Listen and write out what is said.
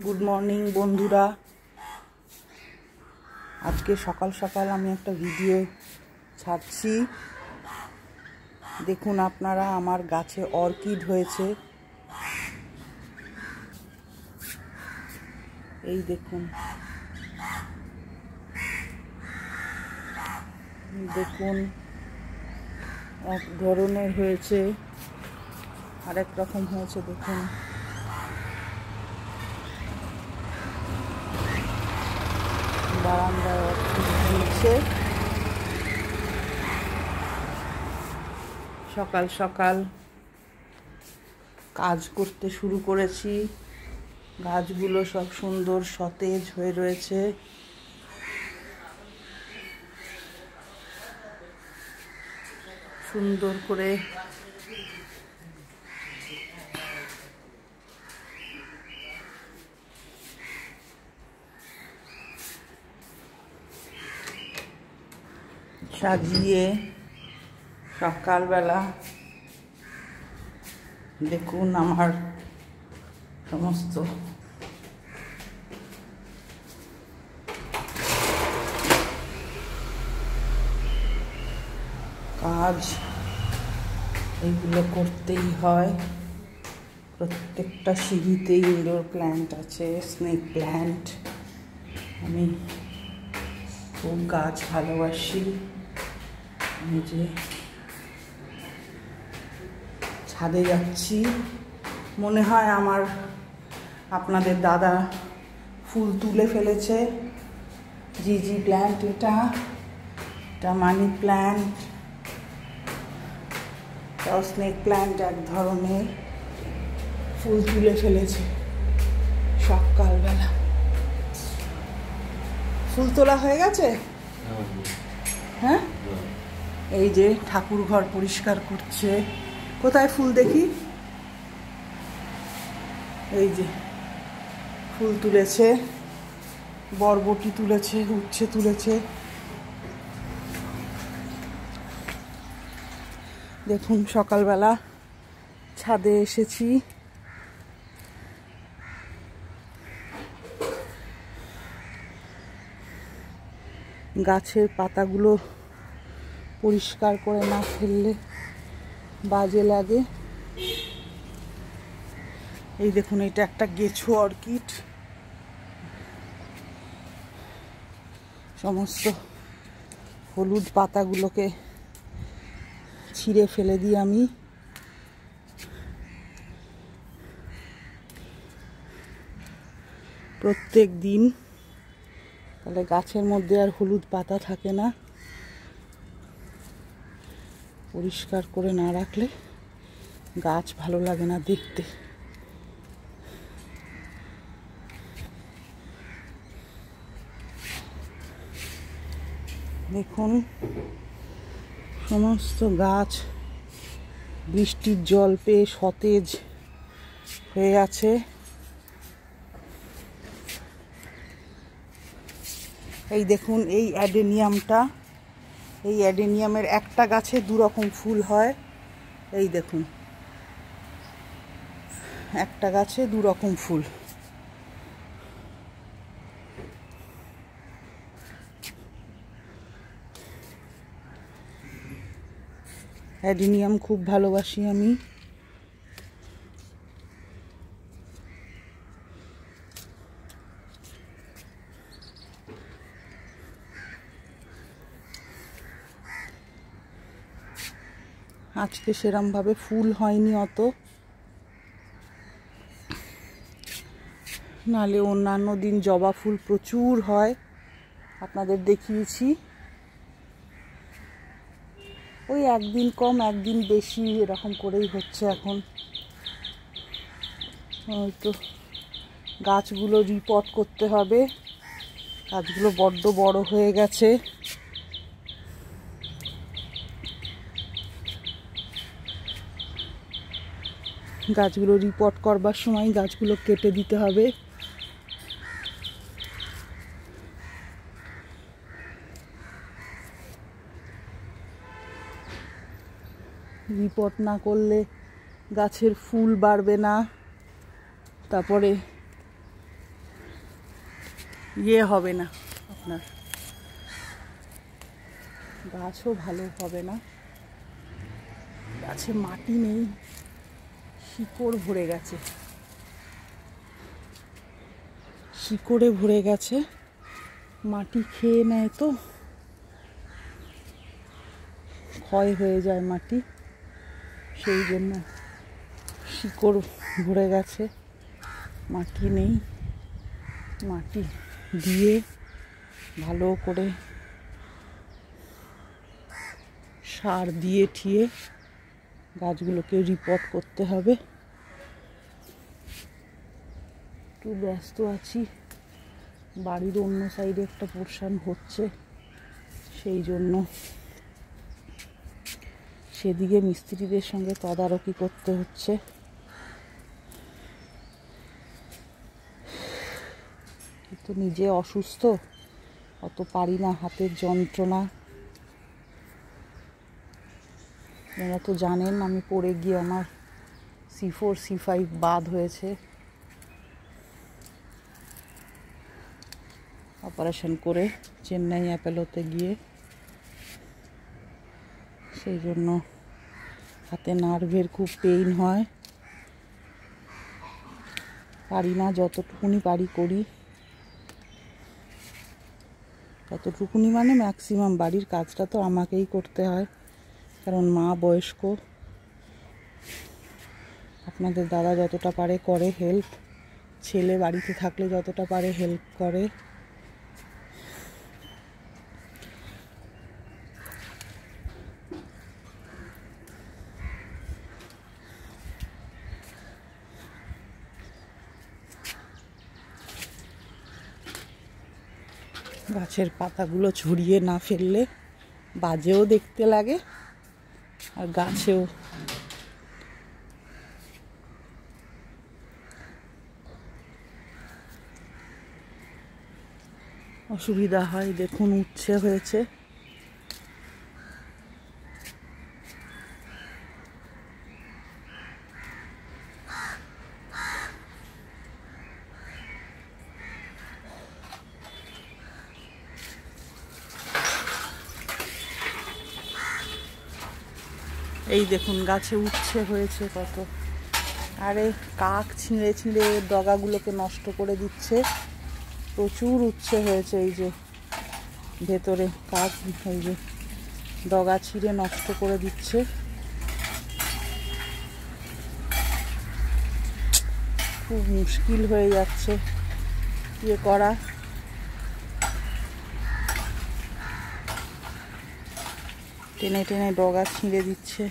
Good morning বন্ধুরা। আজকে সকাল সকাল আমি একটা ভিডিও ছাড়ছি। দেখুন আপনারা, আমার গাছে অর্কিড হয়েছে। এই দেখুন, দেখুন এক ধরনের হয়েছে, আরেক রকম হয়েছে। দেখুন বারান্দায় অর্কিড হয়েছে। সকাল সকাল কাজ করতে শুরু করেছি। গাছগুলো সব সুন্দর সতেজ হয়ে রয়েছে। সুন্দর করে সাজিয়ে সকালবেলা দেখুন আমার সমস্ত কাজ এইগুলো করতেই হয়। প্রত্যেকটা সিঁড়িতে ইনডোর প্ল্যান্ট আছে, স্নেক প্ল্যান্ট। আমি খুব গাছ ভালোবাসি। আমি যে ছাদে যাচ্ছি, মনে হয় আপনাদের দাদা ফুল তুলে ফেলেছে। জিজি প্ল্যান্ট, এটা মানি প্ল্যান্ট, স্নেক প্ল্যান্ট এক ধরনের। ফুল তুলে ফেলেছে সকালবেলা। ফুল তোলা হয়ে গেছে। হ্যাঁ, এই যে ঠাকুর ঘর পরিষ্কার করছে। কোথায় ফুল দেখি? এই যে ফুল তুলেছে, বরবটি তুলেছে, উচ্ছে তুলেছে। দেখুন সকালবেলা ছাদে এসেছি। গাছের পাতাগুলো পরিষ্কার করে না ফেললে বাজে লাগে। এই দেখুন, এটা একটা গেছো অর্কিড। সমস্ত হলুদ পাতাগুলোকে ছিঁড়ে ফেলে দিই আমি। প্রত্যেক দিন, তাহলে গাছের মধ্যে আর হলুদ পাতা থাকে না। পরিষ্কার করে না রাখলে গাছ ভালো লাগে না দেখতে। দেখুন সমস্ত গাছ বৃষ্টির জল পেয়ে সতেজ হয়ে আছে। এই দেখুন, এই অ্যাডেনিয়ামটা, এই অ্যাডেনিয়ামের একটা গাছে দু রকম ফুল হয়। এই দেখুন, একটা গাছে দু রকম ফুল। অ্যাডেনিয়াম খুব ভালোবাসি আমি। আজকে সেরমভাবে ফুল হয়নি অত, নালে অন্যান্য দিন জবা ফুল প্রচুর হয়, আপনাদের দেখিয়েছি। ওই একদিন কম একদিন বেশি এরকম করেই হচ্ছে এখন। তো গাছগুলো রিপোর্ট করতে হবে। গাছগুলো বড্ড বড় হয়ে গেছে। গাছগুলো রিপোর্ট করবার সময় গাছগুলো কেটে দিতে হবে। রিপোর্ট না করলে গাছের ফুল বাড়বে না। তারপরে ইয়ে হবে না, আপনার গাছও ভালো হবে না। গাছে মাটি নেই, শিকড় ভরে গেছে, শিকড়ে ভরে গেছে, মাটি খেয়ে নেয় তো, ক্ষয় হয়ে যায় মাটি, সেই জন্য শিকড় ভরে গেছে, মাটি নেই। মাটি দিয়ে ভালো করে সার দিয়ে ঠিয়ে গাছগুলোকে রিপোর্ট করতে হবে। একটু ব্যস্ত আছি, বাড়ির অন্য সাইডে একটা পোরশন হচ্ছে, সেই জন্য সেদিকে মিস্ত্রিদের সঙ্গে তদারকি করতে হচ্ছে। কিন্তু নিজে অসুস্থ, অত পারি না, হাতের যন্ত্রণা। আপনারা তো জানেন আমি পড়ে গিয়ে আমার C4 C5 বাদ হয়েছে, অপারেশন করে চেন্নাই অ্যাপোলোতে গিয়ে। সেই জন্য হাতে নার্ভের খুব পেইন হয়, পারি না, যতটুকুনি পারি করি। যতটুকুনি মানে ম্যাক্সিমাম বাড়ির কাজটা তো আমাকেই করতে হয়, কারণ মা বয়স্ক। আপনাদের দাদা যতটা পারে করে হেল্প, ছেলে বাড়িতে থাকলে যতটা পারে হেল্প করে। গাছের পাতাগুলো ছড়িয়ে না ফেললে বাজেও দেখতে লাগে, আর গাছেও অসুবিধা হয়। দেখুন উচ্ছে হয়েছে, এই দেখুন গাছে উচ্ছে হয়েছে কত। আরে কাক ছিঁড়ে ছিঁড়ে ডগাগুলোকে নষ্ট করে দিচ্ছে, প্রচুর উচ্ছে হয়েছে। এই যে ভেতরে কাক, এই যে ডগা ছিঁড়ে নষ্ট করে দিচ্ছে। খুব মুশকিল হয়ে যাচ্ছে ইয়ে করা। টেনে টেনে ডগা ছিঁড়ে দিচ্ছে।